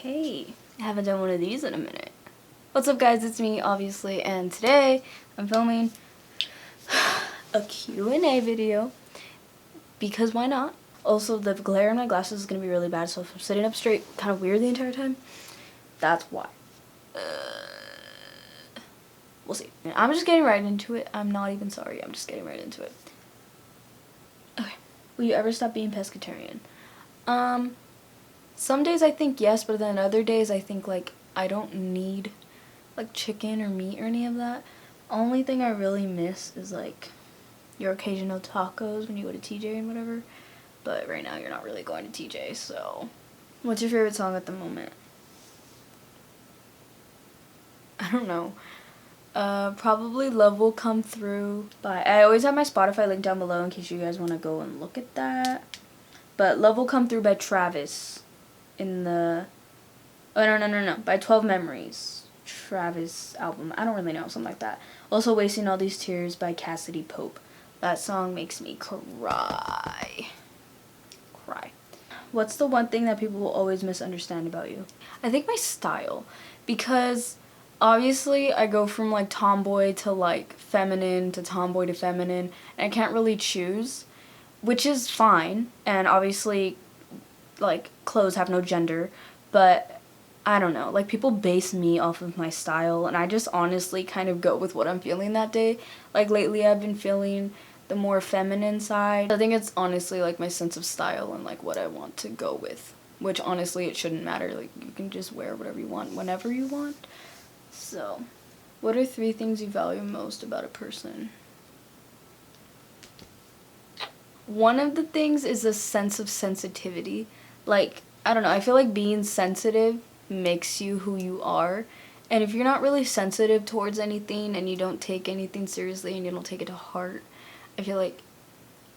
Okay, I haven't done one of these in a minute. What's up guys, it's me obviously, and today I'm filming a Q&A video because why not? Also, the glare in my glasses is going to be really bad, so if I'm sitting up straight kind of weird the entire time, that's why. We'll see. I'm just getting right into it. I'm not even sorry, I'm just getting right into it. Okay, will you ever stop being pescatarian? Some days I think yes, but then other days I think like I don't need like chicken or meat or any of that. Only thing I really miss is like your occasional tacos when you go to TJ and whatever. But right now you're not really going to TJ, so. What's your favorite song at the moment? I don't know. Probably Love Will Come Through by, I always have my Spotify link down below in case you guys want to go and look at that. But Love Will Come Through by Travis in the, oh no, by 12 Memories. Travis album. I don't really know, something like that. Also Wasting All These Tears by Cassidy Pope. That song makes me cry. What's the one thing that people will always misunderstand about you? I think my style, because obviously I go from like tomboy to like feminine to tomboy to feminine, and I can't really choose, which is fine, and obviously like clothes have no gender, but I don't know, like people base me off of my style, and I just honestly kind of go with what I'm feeling that day. Like lately I've been feeling the more feminine side. I think it's honestly like my sense of style and like what I want to go with, which honestly it shouldn't matter. Like you can just wear whatever you want whenever you want. So, what are 3 things you value most about a person? One of the things is a sense of sensitivity. Like, I don't know, I feel like being sensitive makes you who you are. And if you're not really sensitive towards anything and you don't take anything seriously and you don't take it to heart, I feel like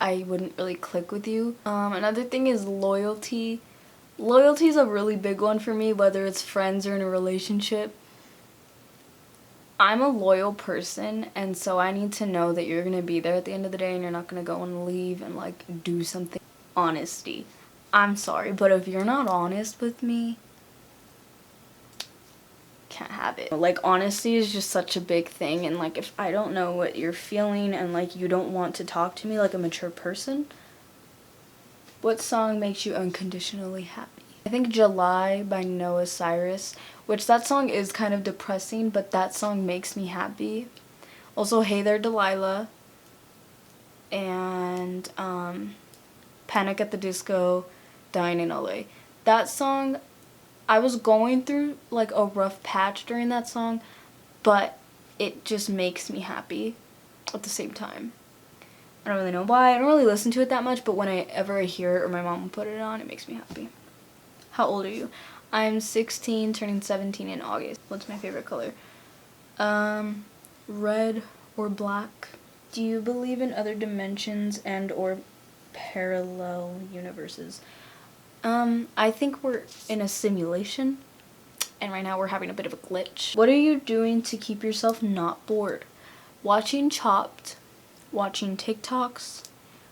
I wouldn't really click with you. Another thing is loyalty. Loyalty is a really big one for me, whether it's friends or in a relationship. I'm a loyal person, and so I need to know that you're going to be there at the end of the day and you're not going to go and leave and like do something. Honesty. I'm sorry, but if you're not honest with me, can't have it. Like honesty is just such a big thing, and like if I don't know what you're feeling and like you don't want to talk to me like a mature person. What song makes you unconditionally happy? I think July by Noah Cyrus, which that song is kind of depressing, but that song makes me happy. Also Hey There Delilah and Panic at the Disco, Dying in LA. That song, I was going through like a rough patch during that song, but it just makes me happy at the same time. I don't really know why. I don't really listen to it that much, but whenever I hear it or my mom will put it on, it makes me happy. How old are you? I'm 16, turning 17 in August. What's my favorite color? Red or black. Do you believe in other dimensions and or parallel universes? I think we're in a simulation, and right now we're having a bit of a glitch. What are you doing to keep yourself not bored? Watching Chopped, watching TikToks,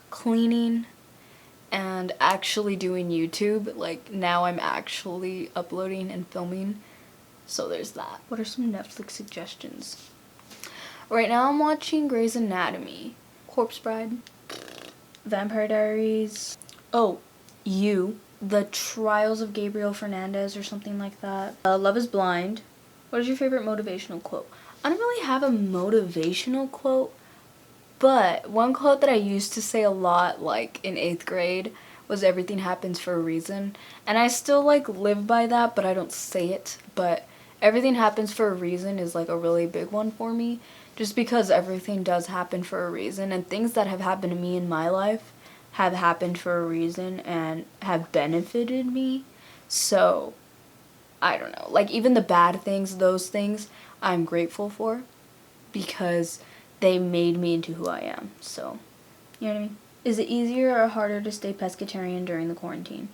cleaning, and actually doing YouTube. Like now I'm actually uploading and filming, so there's that. What are some Netflix suggestions? Right now I'm watching Grey's Anatomy, Corpse Bride, Vampire Diaries, oh, You, The Trials of Gabriel Fernandez or something like that. Love is Blind. What is your favorite motivational quote? I don't really have a motivational quote, but one quote that I used to say a lot like in 8th grade was everything happens for a reason. And I still like live by that, but I don't say it. But everything happens for a reason is like a really big one for me, just because everything does happen for a reason, and things that have happened to me in my life have happened for a reason and have benefited me. So I don't know, like even the bad things, those things I'm grateful for because they made me into who I am. So you know what I mean? Is it easier or harder to stay pescatarian during the quarantine?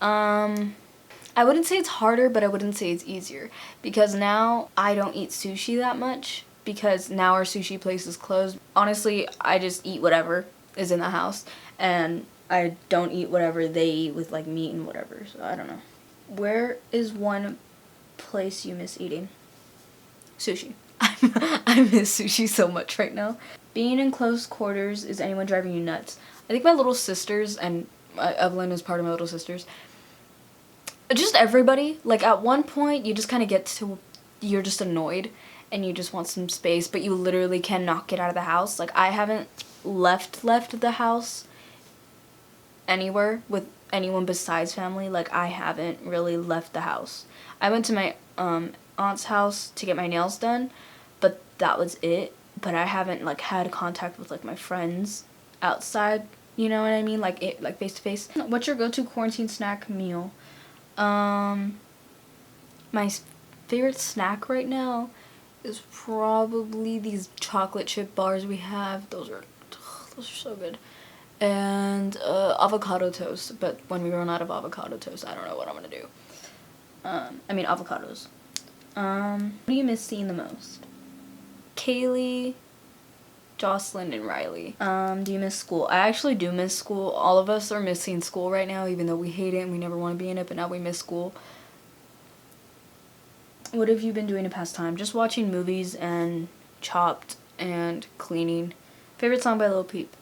I wouldn't say it's harder, but I wouldn't say it's easier, because now I don't eat sushi that much because now our sushi place is closed. Honestly, I just eat whatever is in the house, and I don't eat whatever they eat with like meat and whatever, so I don't know. Where is one place you miss eating? Sushi. I miss sushi so much right now. Being in close quarters, is anyone driving you nuts? I think my little sisters, and Evelyn is part of my little sisters, just everybody. Like, at one point, you just kind of get to, you're just annoyed, and you just want some space, but you literally cannot get out of the house. Like, I haven't left the house anywhere with anyone besides family. Like, I haven't really left the house. I went to my aunt's house to get my nails done, but that was it. But I haven't, like, had contact with, like, my friends outside, you know what I mean? Like, face to face. What's your go-to quarantine snack meal? My favorite snack right now is probably these chocolate chip bars we have. Those are so good. And avocado toast, but when we run out of avocado toast, I don't know what I'm gonna do. I mean avocados. What do you miss seeing the most? Kaylee, Jocelyn, and Riley. Do you miss school? I actually do miss school. All of us are missing school right now, even though we hate it and we never want to be in it, but now we miss school. What have you been doing to pass time? Just watching movies and Chopped and cleaning. Favorite song by Lil Peep?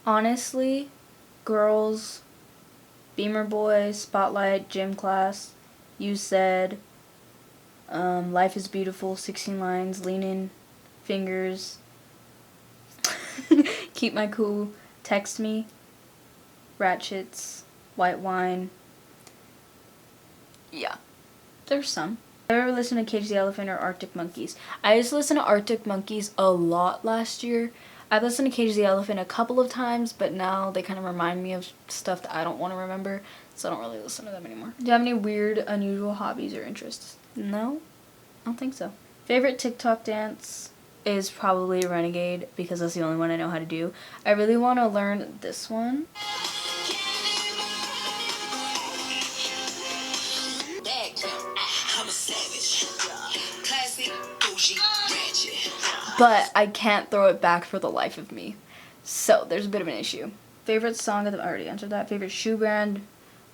Honestly, Girls, Beamer Boys, Spotlight, Gym Class, You Said, Life is Beautiful, 16 Lines, Lean In, Fingers, Keep My Cool, Text Me, Ratchets, White Wine. Yeah, there's some. Have you ever listened to Cage the Elephant or Arctic Monkeys? I used to listen to Arctic Monkeys a lot last year. I've listened to Cage the Elephant a couple of times, but now they kind of remind me of stuff that I don't want to remember, so I don't really listen to them anymore. Do you have any weird, unusual hobbies or interests? No, I don't think so. Favorite TikTok dance is probably Renegade, because that's the only one I know how to do. I really want to learn this one. But I can't throw it back for the life of me. So there's a bit of an issue. Favorite song of the, I already answered that. Favorite shoe brand?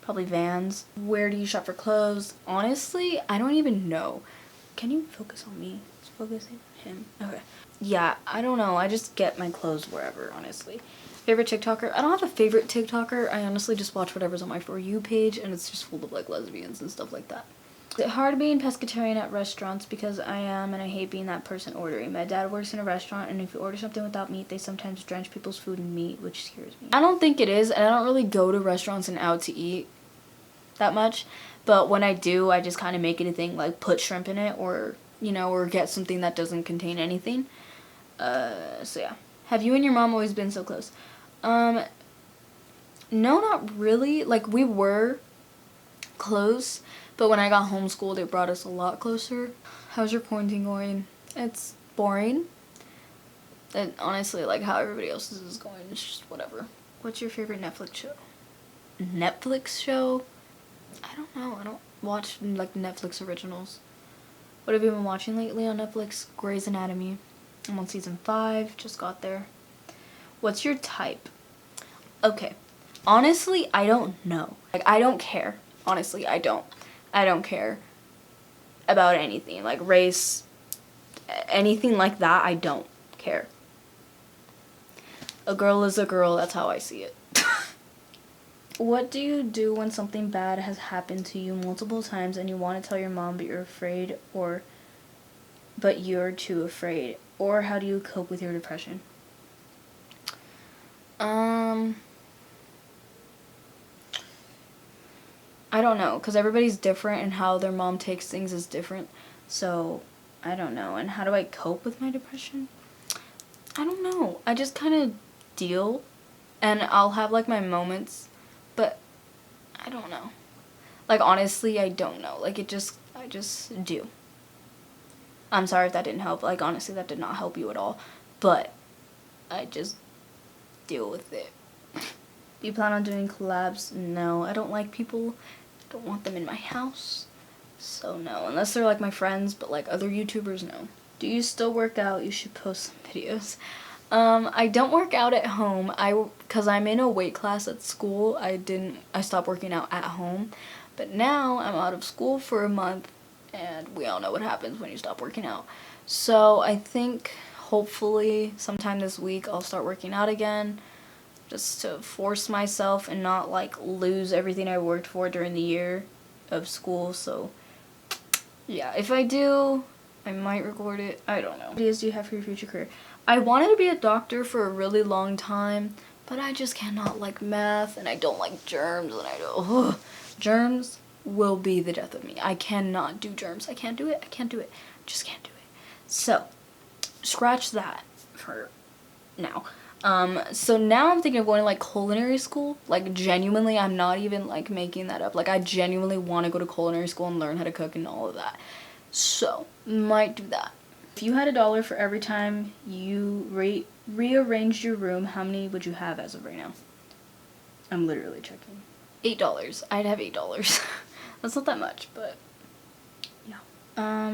Probably Vans. Where do you shop for clothes? Honestly, I don't even know. Can you focus on me? It's focusing on him. Okay. Yeah, I don't know. I just get my clothes wherever, honestly. Favorite TikToker? I don't have a favorite TikToker. I honestly just watch whatever's on my For You page, and it's just full of, like, lesbians and stuff like that. Is it hard being pescatarian at restaurants? Because I am, and I hate being that person ordering. My dad works in a restaurant, and if you order something without meat, they sometimes drench people's food in meat, which scares me. I don't think it is, and I don't really go to restaurants and out to eat that much. But when I do, I just kind of make it a thing, like put shrimp in it, or, you know, or get something that doesn't contain anything. So yeah. Have you and your mom always been so close? No, not really. Like, we were close, but when I got homeschooled, it brought us a lot closer. How's your quarantine going? It's boring. And honestly, like, how everybody else's is going, it's just whatever. What's your favorite Netflix show? Netflix show? I don't know. I don't watch, like, Netflix originals. What have you been watching lately on Netflix? Grey's Anatomy. I'm on season 5. Just got there. What's your type? Okay. Honestly, I don't know. Like, I don't care. Honestly, I don't care about anything, like race, anything like that. I don't care. A girl is a girl, that's how I see it. What do you do when something bad has happened to you multiple times and you want to tell your mom but you're afraid, but you're too afraid? Or how do you cope with your depression? I don't know, because everybody's different and how their mom takes things is different. So, I don't know. And how do I cope with my depression? I don't know. I just kind of deal, and I'll have, like, my moments, but I don't know. Like, honestly, I don't know. Like, I just do. I'm sorry if that didn't help. Like, honestly, that did not help you at all. But I just deal with it. Do you plan on doing collabs? No, I don't like people. I don't want them in my house. So no, unless they're like my friends, but like other YouTubers, no. Do you still work out? You should post some videos. I don't work out at home. Cause I'm in a weight class at school. I stopped working out at home. But now I'm out of school for a month, and we all know what happens when you stop working out. So I think hopefully sometime this week I'll start working out again, just to force myself and not like lose everything I worked for during the year of school. So yeah, if I do, I might record it. I don't know. What ideas do you have for your future career? I wanted to be a doctor for a really long time, but I just cannot like math, and I don't like germs, and I don't. Germs will be the death of me. I cannot do germs. I can't do it. I can't do it. Just can't do it. So, scratch that for now. So now I'm thinking of going to like culinary school. Like genuinely, I'm not even like making that up. Like I genuinely want to go to culinary school and learn how to cook and all of that. So, might do that. If you had $1 for every time you rearranged your room, how many would you have as of right now? I'm literally checking. $8. I'd have $8. That's not that much, but yeah.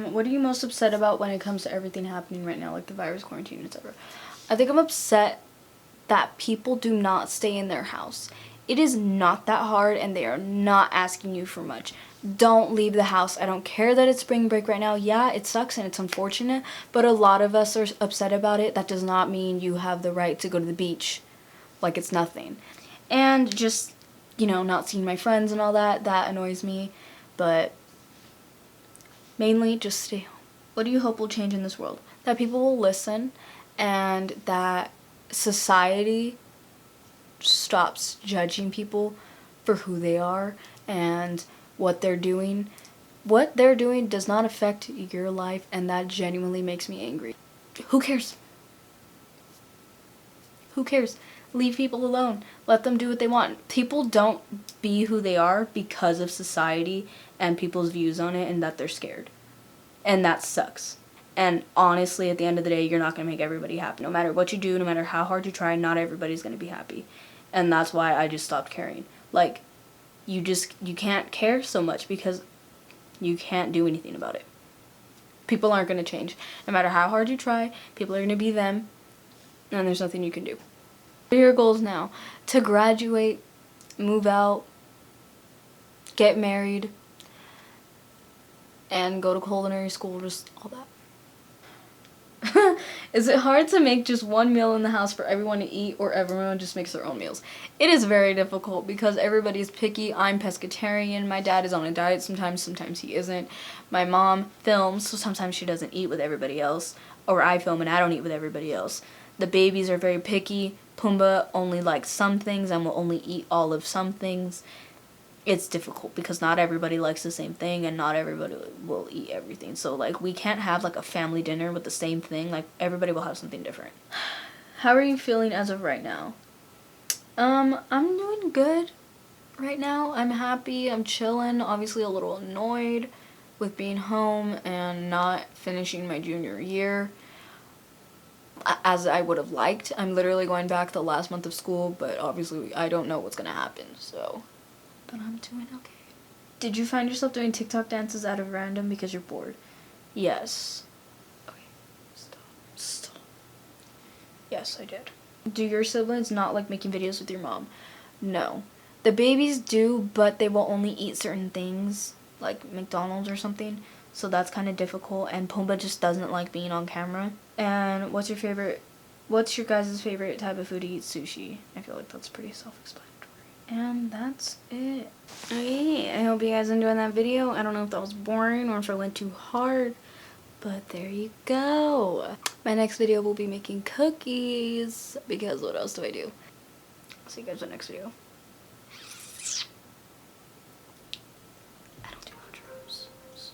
What are you most upset about when it comes to everything happening right now, like the virus, quarantine, etc.? I think I'm upset that people do not stay in their house. It is not that hard, and they are not asking you for much. Don't leave the house. I don't care that it's spring break right now. Yeah, it sucks and it's unfortunate, but a lot of us are upset about it. That does not mean you have the right to go to the beach like it's nothing. And just, you know, not seeing my friends and all that, that annoys me. But mainly just stay home. What do you hope will change in this world? That people will listen, and that society stops judging people for who they are and what they're doing. What they're doing does not affect your life, and that genuinely makes me angry. Who cares? Who cares? Leave people alone. Let them do what they want. People don't be who they are because of society and people's views on it, and that they're scared. And that sucks. And honestly, at the end of the day, you're not going to make everybody happy. No matter what you do, no matter how hard you try, not everybody's going to be happy. And that's why I just stopped caring. Like, you can't care so much because you can't do anything about it. People aren't going to change. No matter how hard you try, people are going to be them, and there's nothing you can do. What are your goals now? To graduate, move out, get married, and go to culinary school, just all that. Is it hard to make just one meal in the house for everyone to eat, or everyone just makes their own meals? It is very difficult because everybody's picky. I'm pescatarian. My dad is on a diet sometimes he isn't. My mom films, so sometimes she doesn't eat with everybody else, or I film and I don't eat with everybody else. The babies are very picky. Pumbaa only likes some things and will only eat all of some things. It's difficult because not everybody likes the same thing, and not everybody will eat everything. So like we can't have like a family dinner with the same thing. Like everybody will have something different. How are you feeling as of right now? I'm doing good right now. I'm happy. I'm chilling. Obviously a little annoyed with being home and not finishing my junior year as I would have liked. I'm literally going back the last month of school, but obviously I don't know what's gonna happen, so. But I'm doing okay. Did you find yourself doing TikTok dances out of random because you're bored? Yes. Okay, stop. Yes, I did. Do your siblings not like making videos with your mom? No. The babies do, but they will only eat certain things, like McDonald's or something, so that's kind of difficult, and Pumbaa just doesn't like being on camera. And what's your guys' favorite type of food to eat? Sushi. I feel like that's pretty self-explanatory. And that's it. Okay, I hope you guys enjoyed that video. I don't know if that was boring or if I went too hard, but there you go. My next video will be making cookies, because what else do I do? I'll see you guys in the next video. I don't do outros, so.